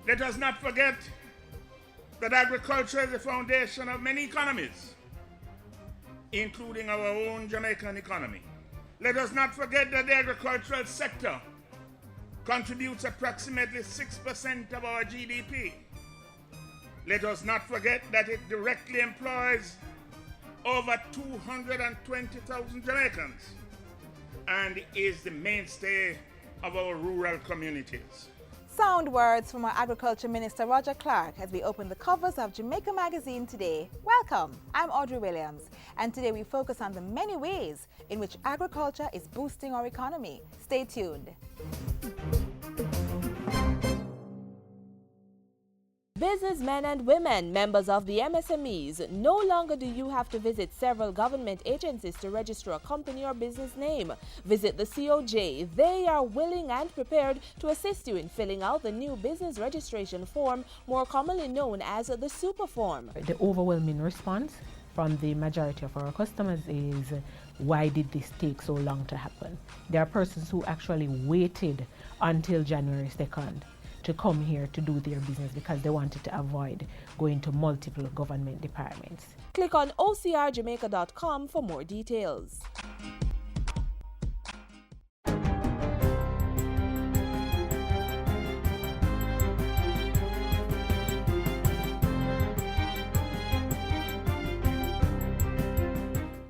Let us not forget that agriculture is the foundation of many economies, including our own Jamaican economy. Let us not forget that the agricultural sector contributes approximately 6% of our GDP. Let us not forget that it directly employs over 220,000 Jamaicans and is the mainstay of our rural communities. Sound words from our Agriculture Minister Roger Clark as we open the covers of Jamaica Magazine today. Welcome, I'm Audrey Williams, and today we focus on the many ways in which agriculture is boosting our economy. Stay tuned. Businessmen and women, members of the MSMEs, no longer do you have to visit several government agencies to register a company or business name. Visit the COJ. They are willing and prepared to assist you in filling out the new business registration form, more commonly known as the super form. The overwhelming response from the majority of our customers is, why did this take so long to happen? There are persons who actually waited until January 2nd to come here to do their business because they wanted to avoid going to multiple government departments. Click on ocrjamaica.com for more details.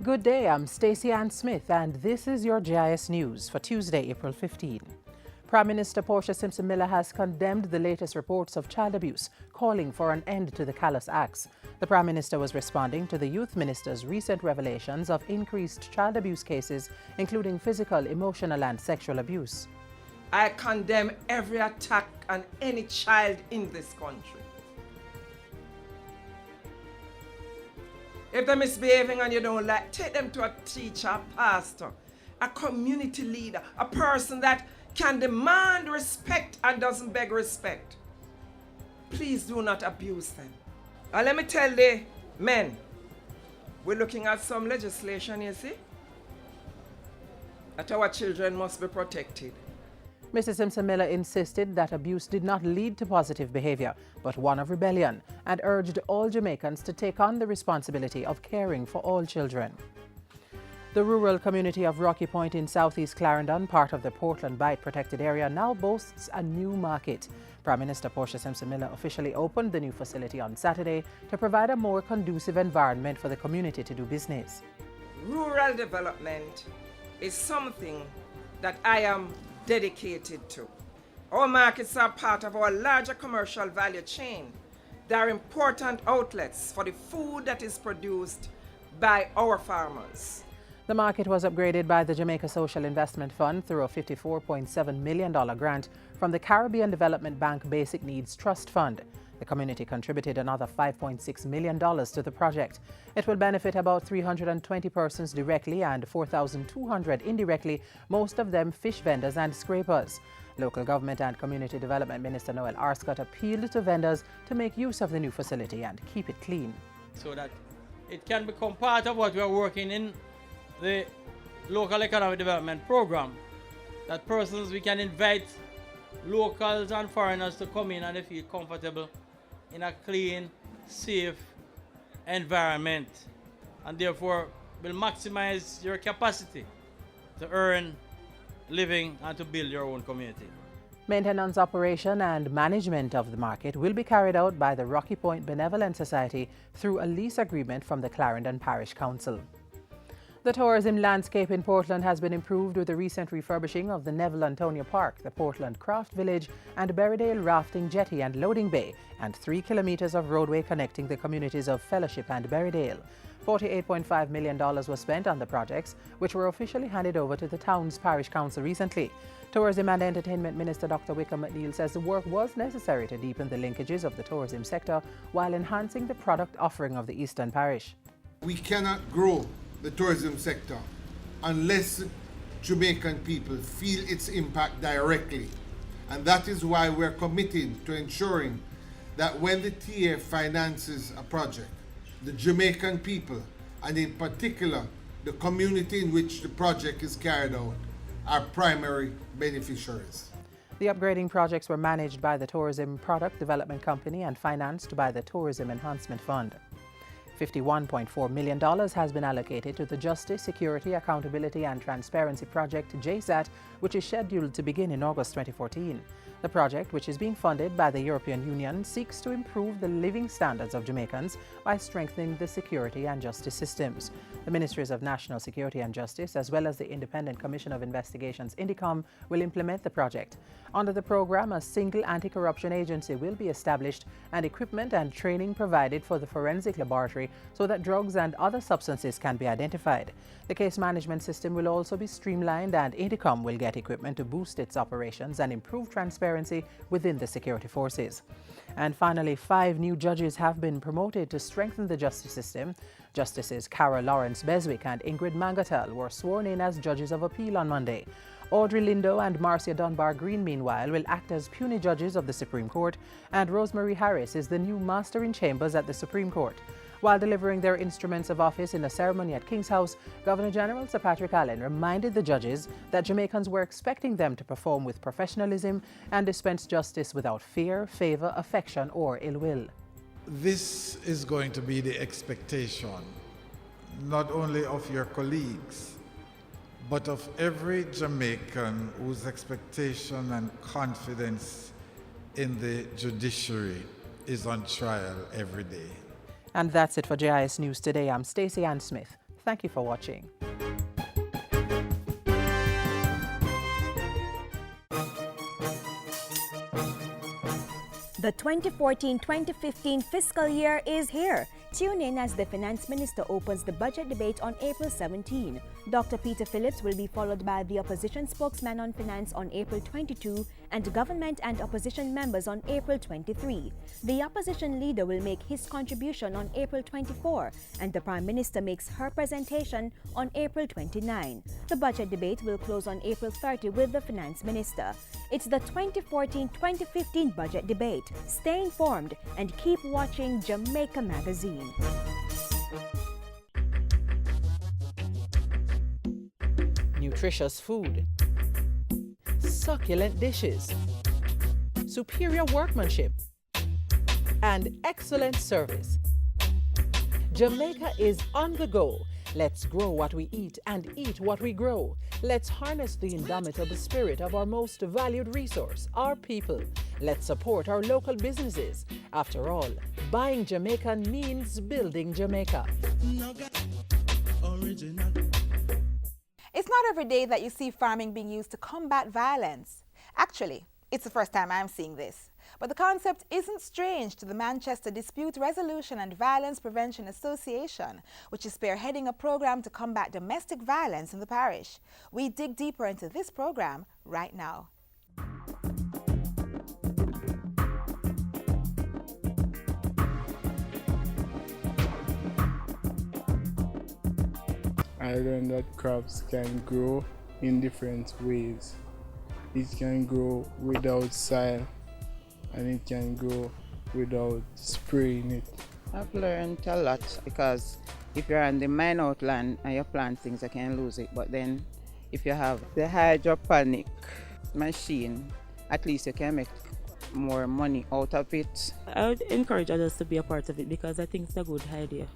Good day, I'm Stacey Ann Smith, and this is your GIS News for Tuesday, April 15. Prime Minister Portia Simpson Miller has condemned the latest reports of child abuse, calling for an end to the callous acts. The Prime Minister was responding to the Youth Minister's recent revelations of increased child abuse cases, including physical, emotional and sexual abuse. I condemn every attack on any child in this country. If they're misbehaving and you don't like, take them to a teacher, a pastor, a community leader, a person that can demand respect and doesn't beg respect. Please do not abuse them. And let me tell the men, we're looking at some legislation, you see, that our children must be protected. Mr. Simpson Miller insisted that abuse did not lead to positive behavior, but one of rebellion, and urged all Jamaicans to take on the responsibility of caring for all children. The rural community of Rocky Point in southeast Clarendon, part of the Portland Bight protected area, now boasts a new market. Prime Minister Portia Simpson Miller officially opened the new facility on Saturday to provide a more conducive environment for the community to do business. Rural development is something that I am dedicated to. Our markets are part of our larger commercial value chain. They are important outlets for the food that is produced by our farmers. The market was upgraded by the Jamaica Social Investment Fund through a $54.7 million grant from the Caribbean Development Bank Basic Needs Trust Fund. The community contributed another $5.6 million to the project. It will benefit about 320 persons directly and 4,200 indirectly, most of them fish vendors and scrapers. Local Government and Community Development Minister Noel Arscott appealed to vendors to make use of the new facility and keep it clean. So that it can become part of what we are working in the local economic development program, that persons, we can invite locals and foreigners to come in and they feel comfortable in a clean, safe environment, and therefore will maximize your capacity to earn living and to build your own community. Maintenance, operation and management of the market will be carried out by the Rocky Point Benevolent Society through a lease agreement from the Clarendon Parish Council. The tourism landscape in Portland has been improved with the recent refurbishing of the Neville Antonia Park, the Portland Craft Village and Berrydale Rafting Jetty and Loading Bay, and 3 kilometers of roadway connecting the communities of Fellowship and Berrydale. $48.5 million was spent on the projects, which were officially handed over to the town's parish council recently. Tourism and Entertainment Minister Dr. Wickham McNeil says the work was necessary to deepen the linkages of the tourism sector while enhancing the product offering of the Eastern Parish. We cannot grow the tourism sector unless Jamaican people feel its impact directly. And that is why we're committed to ensuring that when the TA finances a project, the Jamaican people, and in particular the community in which the project is carried out, are primary beneficiaries. The upgrading projects were managed by the Tourism Product Development Company and financed by the Tourism Enhancement Fund. $51.4 million has been allocated to the Justice, Security, Accountability and Transparency Project, JSAT, which is scheduled to begin in August 2014. The project, which is being funded by the European Union, seeks to improve the living standards of Jamaicans by strengthening the security and justice systems. The Ministries of National Security and Justice, as well as the Independent Commission of Investigations, INDICOM, will implement the project. Under the program, a single anti-corruption agency will be established and equipment and training provided for the forensic laboratory so that drugs and other substances can be identified. The case management system will also be streamlined, and INDICOM will get equipment to boost its operations and improve transparency within the security forces. And finally, 5 new judges have been promoted to strengthen the justice system. Justices Cara Lawrence Beswick and Ingrid Mangatal were sworn in as judges of appeal on Monday. Audrey Lindo and Marcia Dunbar Green, meanwhile, will act as puisne judges of the Supreme Court, and Rosemary Harris is the new Master in Chambers at the Supreme Court. While delivering their instruments of office in a ceremony at King's House, Governor General Sir Patrick Allen reminded the judges that Jamaicans were expecting them to perform with professionalism and dispense justice without fear, favour, affection or ill will. This is going to be the expectation, not only of your colleagues, but of every Jamaican whose expectation and confidence in the judiciary is on trial every day. And that's it for JIS News Today. I'm Stacey Ann Smith. Thank you for watching. The 2014-2015 fiscal year is here. Tune in as the Finance Minister opens the budget debate on April 17. Dr. Peter Phillips will be followed by the Opposition Spokesman on Finance on April 22 and Government and Opposition members on April 23. The Opposition Leader will make his contribution on April 24 and the Prime Minister makes her presentation on April 29. The budget debate will close on April 30 with the Finance Minister. It's the 2014-2015 budget debate. Stay informed and keep watching Jamaica Magazine. Nutritious food, succulent dishes, superior workmanship, and excellent service. Jamaica is on the go. Let's grow what we eat and eat what we grow. Let's harness the indomitable spirit of our most valued resource, our people. Let's support our local businesses. After all, buying Jamaican means building Jamaica. It's not every day that you see farming being used to combat violence. Actually, it's the first time I'm seeing this. But the concept isn't strange to the Manchester Dispute Resolution and Violence Prevention Association, which is spearheading a program to combat domestic violence in the parish. We dig deeper into this program right now. I learned that crops can grow in different ways. It can grow without soil and it can grow without spraying it. I've learned a lot because if you're on the mine-out land and you plant things, you can lose it. But then if you have the hydroponic machine, at least you can make more money out of it. I would encourage others to be a part of it because I think it's a good idea.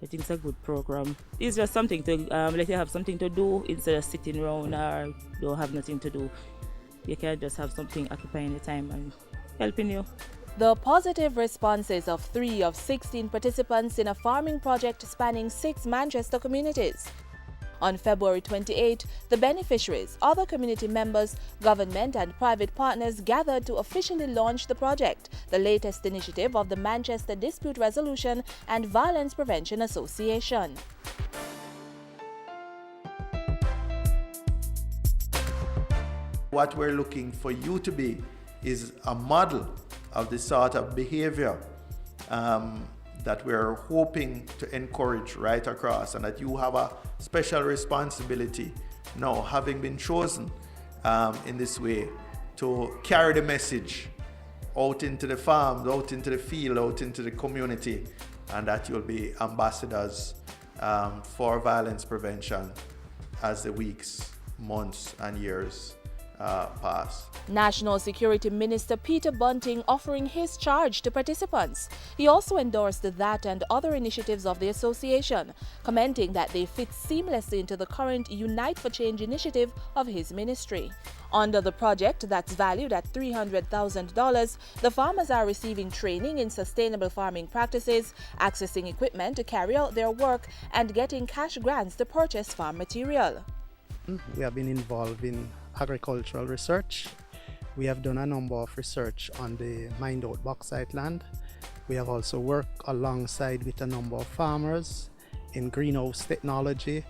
I think it's a good program. It's just something to let you have something to do instead of sitting around or don't have nothing to do. You can just have something occupying your time and helping you. The positive responses of 3 of 16 participants in a farming project spanning 6 Manchester communities. On February 28, the beneficiaries, other community members, government and private partners gathered to officially launch the project, the latest initiative of the Manchester Dispute Resolution and Violence Prevention Association. What we're looking for you to be is a model of the sort of behavior that we're hoping to encourage right across, and that you have a special responsibility now, having been chosen in this way, to carry the message out into the farms, out into the field, out into the community, and that you'll be ambassadors for violence prevention as the weeks, months and years pass. National Security Minister Peter Bunting offering his charge to participants. He also endorsed that and other initiatives of the association, commenting that they fit seamlessly into the current Unite for Change initiative of his ministry. Under the project that's valued at $300,000, the farmers are receiving training in sustainable farming practices, accessing equipment to carry out their work, and getting cash grants to purchase farm material. We have been involved in agricultural research. We have done a number of research on the mined out bauxite land. We have also worked alongside with a number of farmers in greenhouse technology,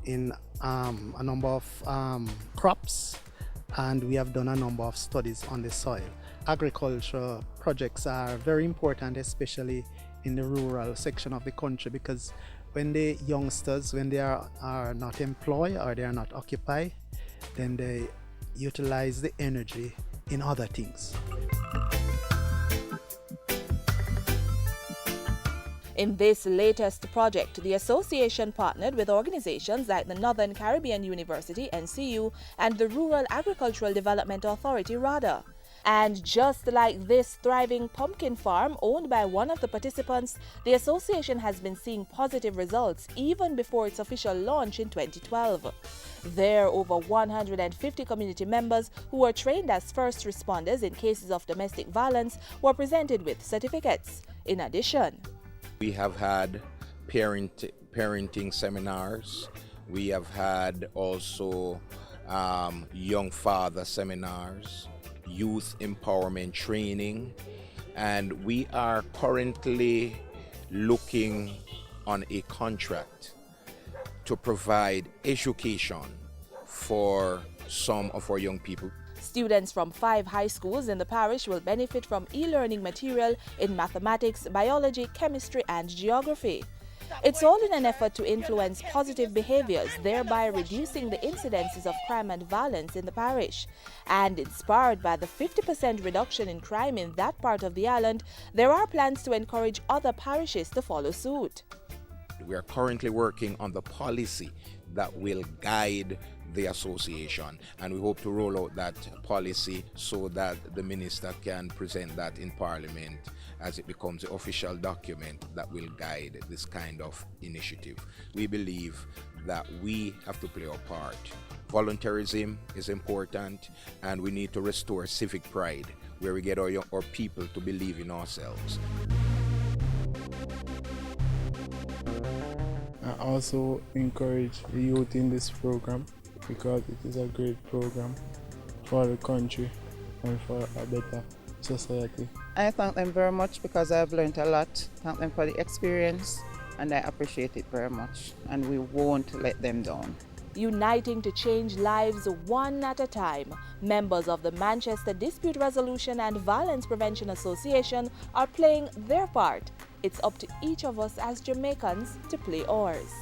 in a number of crops, and we have done a number of studies on the soil. Agriculture projects are very important, especially in the rural section of the country, because when the youngsters, when they are not employed or they are not occupied, then they utilize the energy in other things. In this latest project, the association partnered with organizations like the Northern Caribbean University, NCU, and the Rural Agricultural Development Authority, RADA. And just like this thriving pumpkin farm owned by one of the participants, the association has been seeing positive results even before its official launch in 2012. There, over 150 community members who were trained as first responders in cases of domestic violence were presented with certificates. In addition, we have had parenting seminars. We have had also young father seminars, youth empowerment training, and we are currently looking on a contract to provide education for some of our young people. Students from 5 high schools in the parish will benefit from e-learning material in mathematics, biology, chemistry, and geography. It's all in an effort to influence positive behaviors, thereby reducing the incidences of crime and violence in the parish. And inspired by the 50% reduction in crime in that part of the island, there are plans to encourage other parishes to follow suit. We are currently working on the policy that will guide the association, and we hope to roll out that policy so that the minister can present that in Parliament as it becomes the official document that will guide this kind of initiative. We believe that we have to play our part. Volunteerism is important, and we need to restore civic pride, where we get our people to believe in ourselves. I also encourage the youth in this program because it is a great program for the country and for a better society. I thank them very much because I've learned a lot. Thank them for the experience, and I appreciate it very much, and we won't let them down. Uniting to change lives one at a time, members of the Manchester Dispute Resolution and Violence Prevention Association are playing their part. It's up to each of us as Jamaicans to play ours.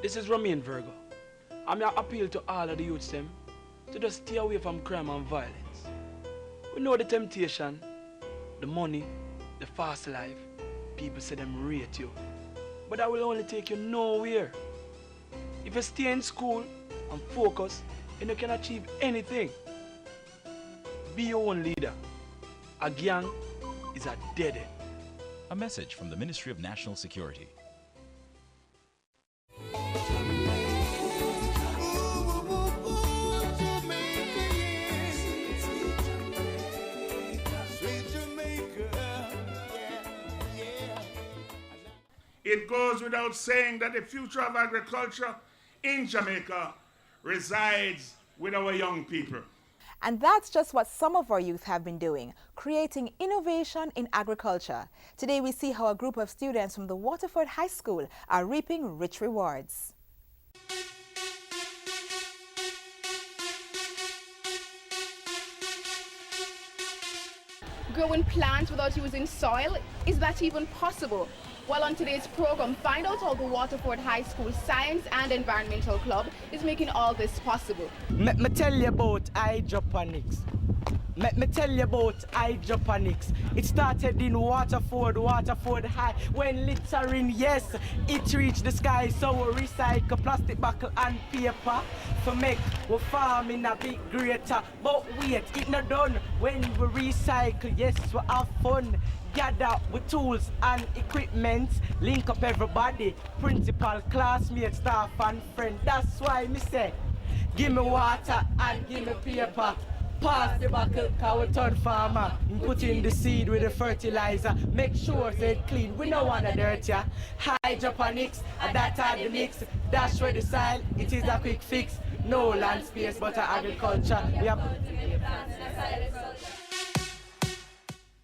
This is Romain Virgo. I'm here appeal to all of the youths them to just stay away from crime and violence. We know the temptation, the money, the fast life. People say them rate you, but that will only take you nowhere. If you stay in school and focus, then you can achieve anything. Be your own leader. A gang is a dead end. A message from the Ministry of National Security. It goes without saying that the future of agriculture in Jamaica resides with our young people. And that's just what some of our youth have been doing, creating innovation in agriculture. Today we see how a group of students from the Waterford High School are reaping rich rewards. Growing plants without using soil, is that even possible? Well, on today's program, find out how the Waterford High School Science and Environmental Club is making all this possible. Me tell you about hydroponics. Let me tell you about hydroponics. It started in Waterford High. When littering, yes, it reached the sky. So we recycle plastic bottle and paper for make we farming a bit greater. But wait, it not done. When we recycle, yes, we have fun. Gather with tools and equipment, link up everybody, principal, classmates, staff and friend. That's why me say, give me water and give me paper. Pass the bucket, cause we turn farmer. And put in the seed with the fertilizer. Make sure it's clean, we don't want to dirt ya. Hydroponics, that are the mix. Dash with the soil, it is a quick fix. No land space, but agriculture.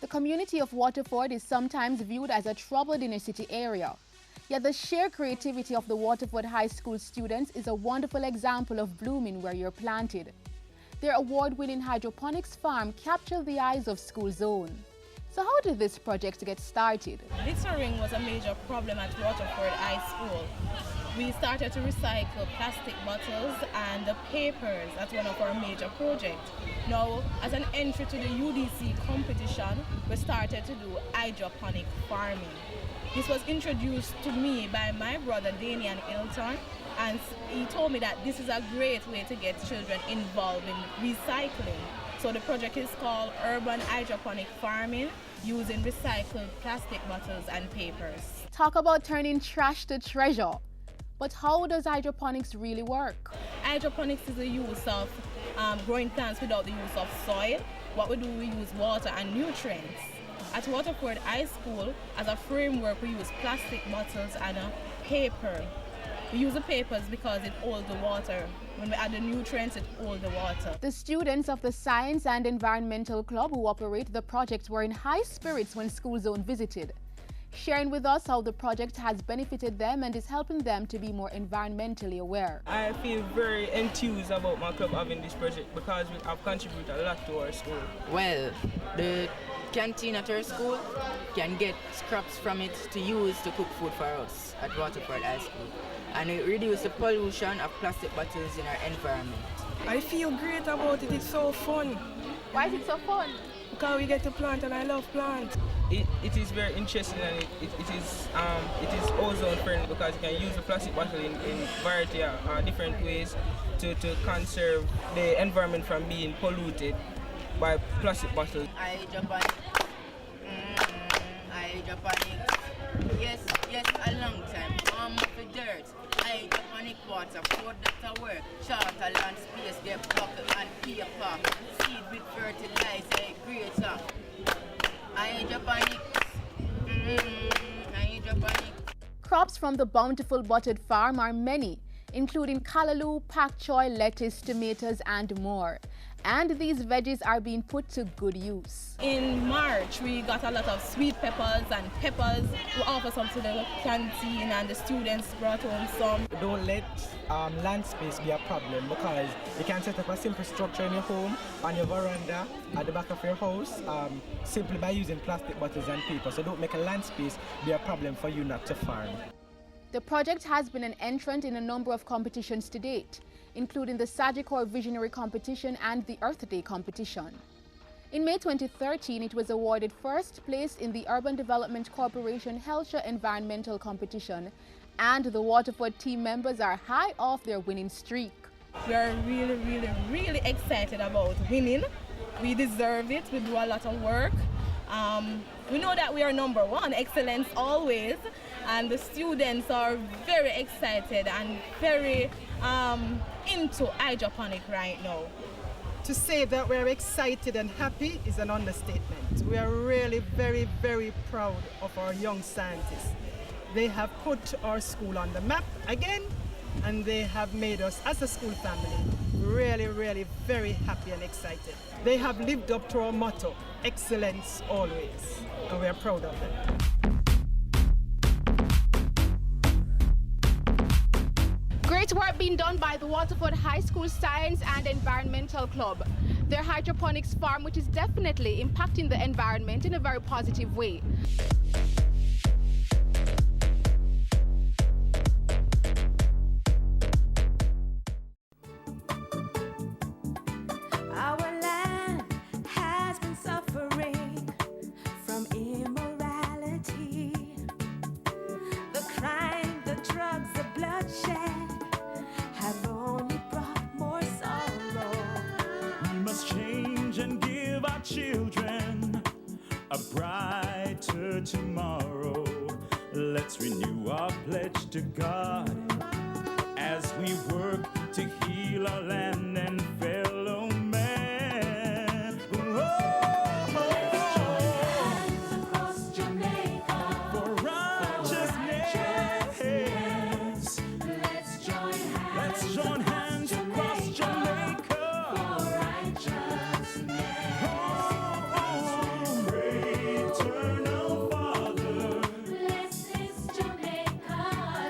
The community of Waterford is sometimes viewed as a troubled inner city area. Yet the sheer creativity of the Waterford High School students is a wonderful example of blooming where you're planted. Their award-winning hydroponics farm captured the eyes of School Zone. So how did this project get started? Littering was a major problem at Waterford High School. We started to recycle plastic bottles and the papers as one of our major projects. Now, as an entry to the UDC competition, we started to do hydroponic farming. This was introduced to me by my brother Damian Ilton, and he told me that this is a great way to get children involved in recycling. So the project is called Urban Hydroponic Farming using recycled plastic bottles and papers. Talk about turning trash to treasure. But how does hydroponics really work? Hydroponics is the use of growing plants without the use of soil. What we do, we use water and nutrients. At Waterford High School, as a framework, we use plastic bottles and paper. We use the papers because it holds the water. When we add the nutrients, it holds the water. The students of the Science and Environmental Club who operate the project were in high spirits when School Zone visited, sharing with us how the project has benefited them and is helping them to be more environmentally aware. I feel very enthused about my club having this project because we have contributed a lot to our school. Well, the canteen at our school can get scraps from it to use to cook food for us at Waterford High School. And it reduces the pollution of plastic bottles in our environment. I feel great about it, it's so fun. Why is it so fun? Because we get to plant and I love plants. It is very interesting and it is ozone friendly because you can use the plastic bottle in variety of different ways to conserve the environment from being polluted by plastic bottles. Hydroponic. Hydroponic. Yes, a long time. Farm up the dirt. Hydroponic water, pour that to work. Charter land space, get bucket and paper. Seed with fertilizer, greater. Hydroponics. Hydroponics. Crops from the bountiful buttered farm are many, including callaloo, pak choy, lettuce, tomatoes, and more. And these veggies are being put to good use. In March, we got a lot of sweet peppers and peppers. We offer some to the canteen and the students brought home some. Don't let land space be a problem because you can set up a simple structure in your home, on your veranda, at the back of your house, simply by using plastic bottles and paper. So don't make a land space be a problem for you not to farm. The project has been an entrant in a number of competitions to date, including the Sagicor Visionary Competition and the Earth Day Competition. In May 2013, it was awarded first place in the Urban Development Corporation Helsha Environmental Competition, and the Waterford team members are high off their winning streak. We are really excited about winning. We deserve it. We do a lot of work. We know that we are number one, excellence always, and the students are very excited and very into hydroponic right now. To say that we're excited and happy is an understatement. We are really very proud of our young scientists. They have put our school on the map again, and they have made us as a school family really very happy and excited. They have lived up to our motto, excellence always, and we are proud of them. Great work being done by the Waterford High School Science and Environmental Club. Their hydroponics farm, which is definitely impacting the environment in a very positive way. Our land tomorrow. Let's renew our pledge to God as we work to heal our land and fellow man. Across Jamaica For righteousness, let's join hands across Jamaica. for righteousness. Pray, eternal Father, Bless this Jamaica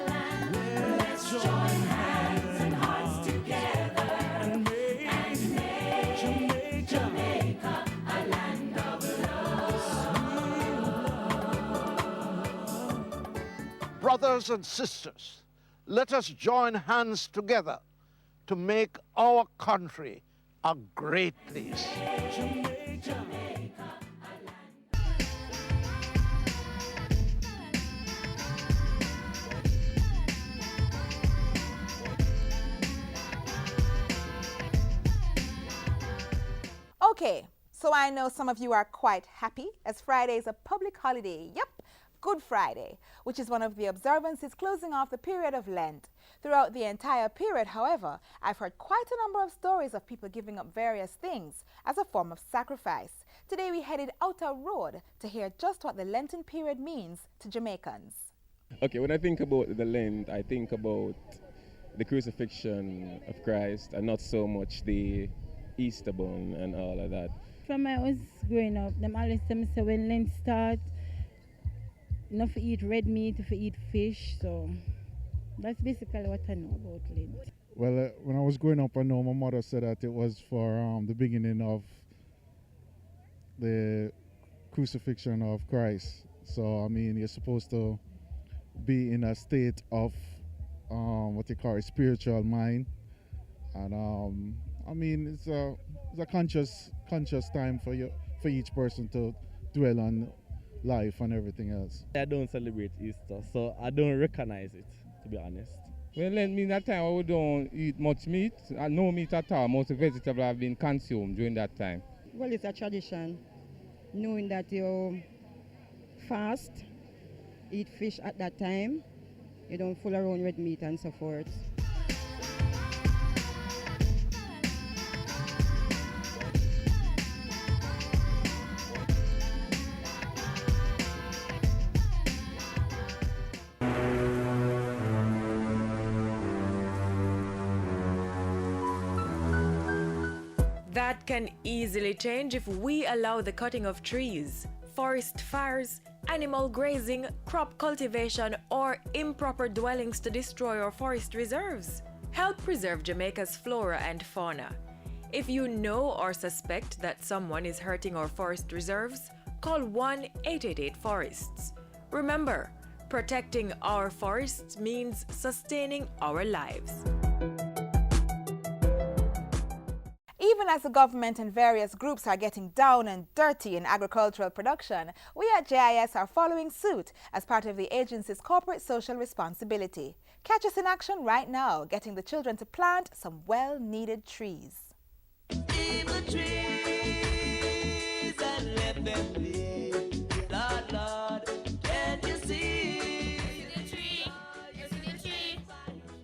land. let's join hands and hearts together and make Jamaica a land of love. Brothers and sisters, let us join hands together to make our country a great place. Okay, so I know some of you are quite happy as Friday is a public holiday. Yep, Good Friday, which is one of the observances closing off the period of Lent. Throughout the entire period, however, I've heard quite a number of stories of people giving up various things as a form of sacrifice. Today we headed out a road to hear just what the Lenten period means to Jamaicans. Okay, when I think about the Lent, I think about the crucifixion of Christ and not so much the Easter bun and all of that. From I was growing up, them always tell me say when Lent start, not for eat red meat, for eat fish. So that's basically what I know about Lent. Well, when I was growing up, I know my mother said that it was for the beginning of the crucifixion of Christ. So I mean, you're supposed to be in a state of what they call a spiritual mind, and I mean it's a conscious time for each person to dwell on life and everything else. I don't celebrate Easter, so I don't recognize it, to be honest. Well, Lent means that time we don't eat much meat, and no meat at all. Most vegetables have been consumed during that time. Well, it's a tradition, knowing that you fast, eat fish at that time, you don't fool around red meat and so forth. That can easily change if we allow the cutting of trees, forest fires, animal grazing, crop cultivation, or improper dwellings to destroy our forest reserves. Help preserve Jamaica's flora and fauna. If you know or suspect that someone is hurting our forest reserves, call 1-888-FORESTS. Remember, protecting our forests means sustaining our lives. Even as the government and various groups are getting down and dirty in agricultural production, we at JIS are following suit as part of the agency's corporate social responsibility. Catch us in action right now, getting the children to plant some well-needed trees. Evil trees and let them live. Lord, Lord, can you see? The tree, you see the tree?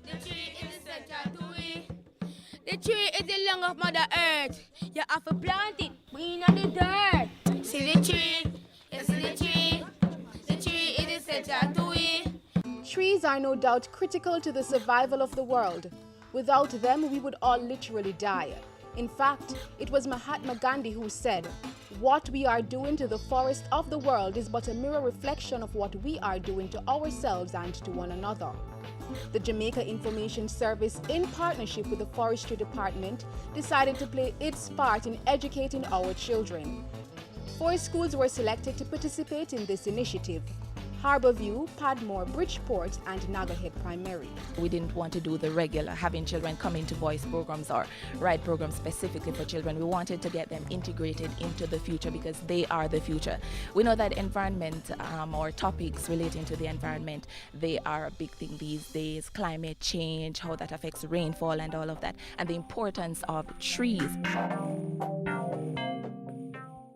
The tree is the center to it. The tree is the lung of Mother Earth. You have to plant it, bring on the dirt. See the tree, you see the tree? The tree is the center to it. Trees are no doubt critical to the survival of the world. Without them, we would all literally die. In fact, it was Mahatma Gandhi who said, "What we are doing to the forest of the world is but a mirror reflection of what we are doing to ourselves and to one another." The Jamaica Information Service, in partnership with the Forestry Department, decided to play its part in educating our children. 4 schools were selected to participate in this initiative: Harborview, Padmore, Bridgeport, and Nagahead Primary. We didn't want to do the regular, having children come into voice programs or write programs specifically for children. We wanted to get them integrated into the future because they are the future. We know that environment or topics relating to the environment, they are a big thing these days. Climate change, how that affects rainfall and all of that, and the importance of trees.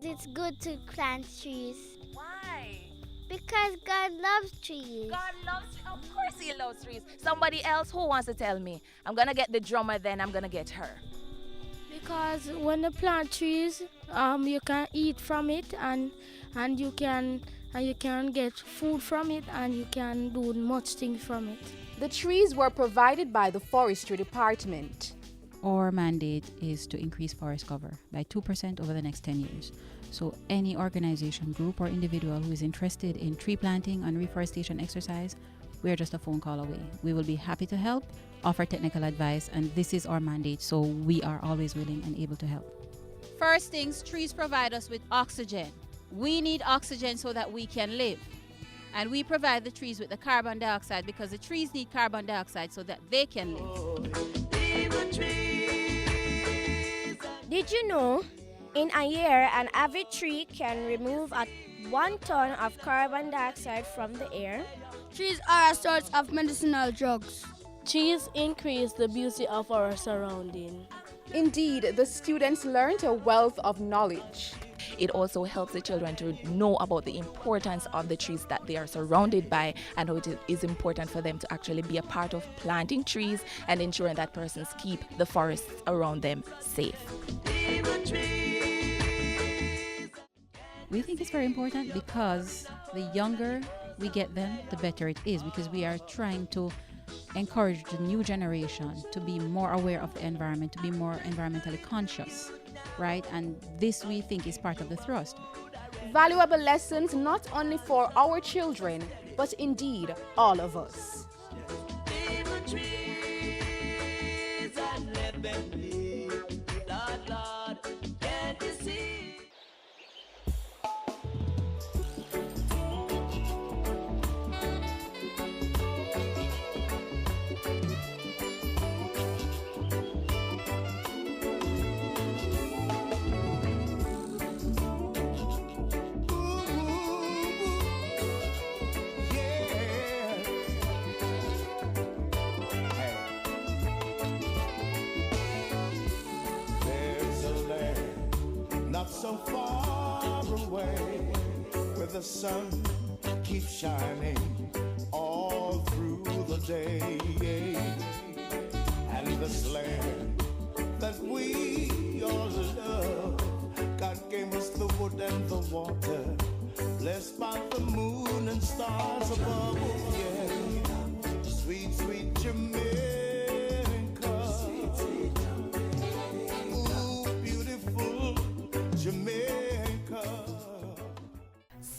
It's good to plant trees. Why? God loves trees. God loves trees. Of course he loves trees. Somebody else who wants to tell me? I'm gonna get the drummer, then I'm gonna get her. Because when you plant trees, you can eat from it, and you can get food from it, and you can do much things from it. The trees were provided by the Forestry Department. Our mandate is to increase forest cover by 2% over the next 10 years. So any organization, group, or individual who is interested in tree planting and reforestation exercise, we are just a phone call away. We will be happy to help, offer technical advice, and this is our mandate, so we are always willing and able to help. First things, trees provide us with oxygen. We need oxygen so that we can live. And we provide the trees with the carbon dioxide because the trees need carbon dioxide so that they can live. Did you know, in a year, an average tree can remove 1 ton of carbon dioxide from the air? Trees are a source of medicinal drugs. Trees increase the beauty of our surrounding. Indeed, the students learned a wealth of knowledge. It also helps the children to know about the importance of the trees that they are surrounded by, and how it is important for them to actually be a part of planting trees and ensuring that persons keep the forests around them safe. We think it's very important because the younger we get them, the better it is, because we are trying to encourage the new generation to be more aware of the environment, to be more environmentally conscious, right? And this, we think, is part of the thrust. Valuable lessons not only for our children, but indeed all of us. So far away, where the sun keeps shining all through the day, and this land that we all love, God gave us the wood and the water, blessed by the moon and stars above. Yeah, sweet, sweet Jamaica.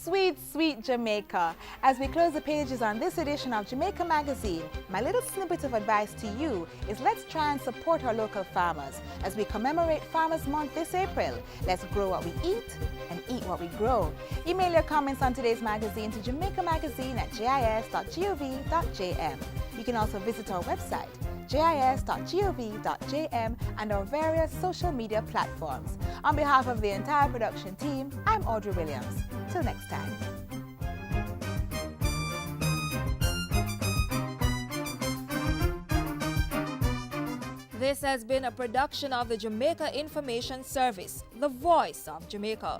Sweet, sweet Jamaica. As we close the pages on this edition of Jamaica Magazine, my little snippet of advice to you is let's try and support our local farmers. As we commemorate Farmers Month this April, let's grow what we eat and eat what we grow. Email your comments on today's magazine to jamaicamagazine@gis.gov.jm. You can also visit our website, jis.gov.jm, and our various social media platforms. On behalf of the entire production team, I'm Audrey Williams. Till next time. This has been a production of the Jamaica Information Service, the voice of Jamaica.